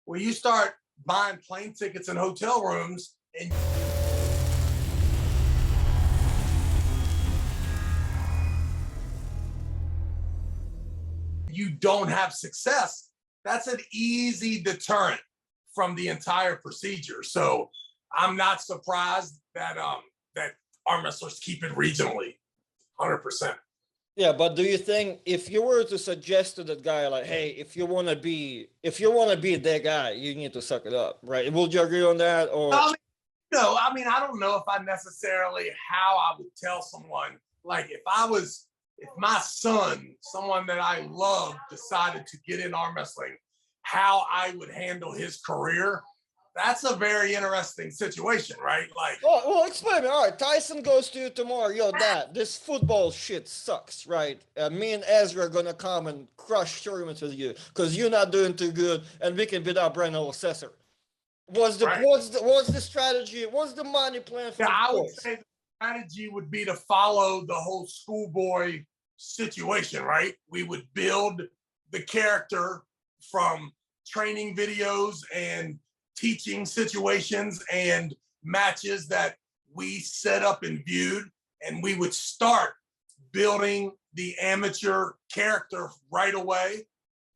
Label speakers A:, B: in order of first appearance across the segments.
A: Well, you start buying plane tickets and hotel rooms, and you don't have success, that's an easy deterrent from the entire procedure. So I'm not surprised that that arm wrestlers keep it regionally, 100%.
B: Yeah, but do you think if you were to suggest to that guy, like, hey, if you wanna be that guy, you need to suck it up, right? Would you agree on that? Or
A: No, I mean, I don't know if I necessarily how I would tell someone, like if my son, someone that I love, decided to get in arm wrestling, how I would handle his career. That's a very interesting situation, right? Like,
B: well, explain me. All right, Tyson goes to you tomorrow. Yo, Dad, this football shit sucks, right? Me and Ezra are gonna come and crush tournaments with you because you're not doing too good, and we can beat up Brandon Assessor.
A: right.
B: What's the strategy? What's the money plan for
A: Yeah,
B: the
A: I would
B: boys?
A: say the strategy would be to follow the whole Schoolboy situation, right? We would build the character from training videos and teaching situations and matches that we set up and viewed, and we would start building the amateur character right away,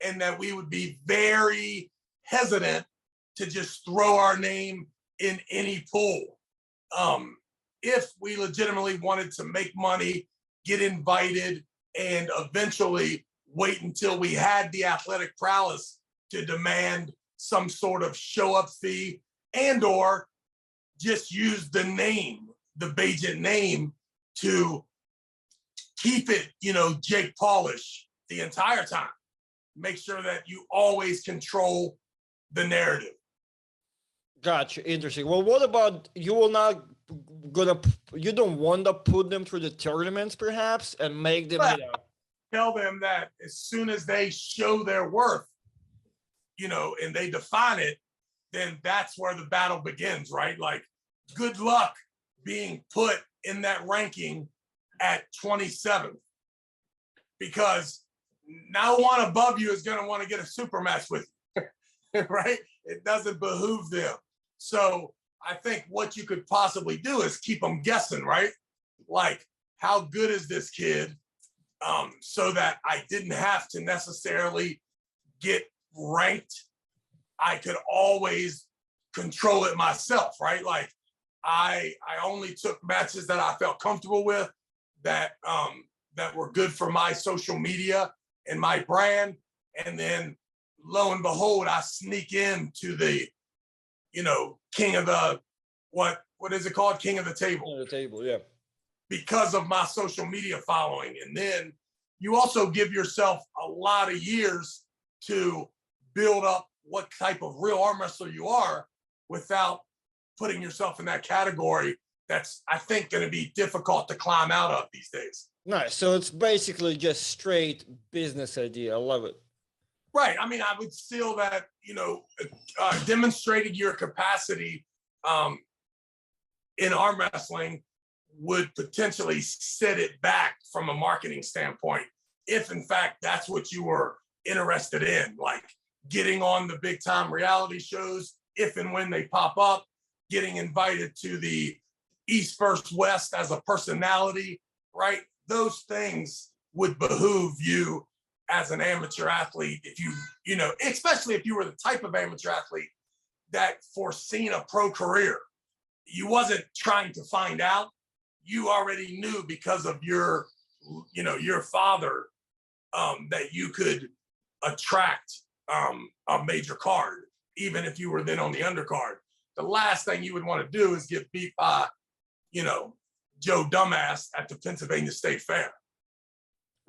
A: and that we would be very hesitant to just throw our name in any pool. If we legitimately wanted to make money, get invited, and eventually wait until we had the athletic prowess to demand some sort of show up fee, and or just use the name, the Bagent name, to keep it, Jake Paulish the entire time. Make sure that you always control the narrative.
B: Gotcha. Interesting. Well, what about you? You don't want to put them through the tournaments, perhaps, and make them,
A: But tell them that as soon as they show their worth, and they define it, then that's where the battle begins, right? Like, good luck being put in that ranking at 27th, because no one above you is going to want to get a super match with you, right? It doesn't behoove them. So I think what you could possibly do is keep them guessing, right? Like, how good is this kid? So that I didn't have to necessarily get ranked. I could always control it myself, right? Like, I only took matches that I felt comfortable with, that were good for my social media and my brand. And then lo and behold, I sneak into the, king of the, what is it called? King of the table.
B: King of the table, yeah.
A: Because of my social media following. And then you also give yourself a lot of years to build up what type of real arm wrestler you are without putting yourself in that category that's, I think, going to be difficult to climb out of these days.
B: Nice. So it's basically just straight business idea. I love it.
A: Right. I mean, I would feel that, demonstrating your capacity in arm wrestling would potentially set it back from a marketing standpoint, if in fact that's what you were interested in, like getting on the big time reality shows, if and when they pop up, getting invited to the East versus West as a personality, right? Those things would behoove you as an amateur athlete, if especially if you were the type of amateur athlete that foreseen a pro career. You wasn't trying to find out. You already knew because of your father, that you could attract a major card, even if you were then on the undercard. The last thing you would want to do is get beat by, Joe Dumbass at the Pennsylvania State Fair.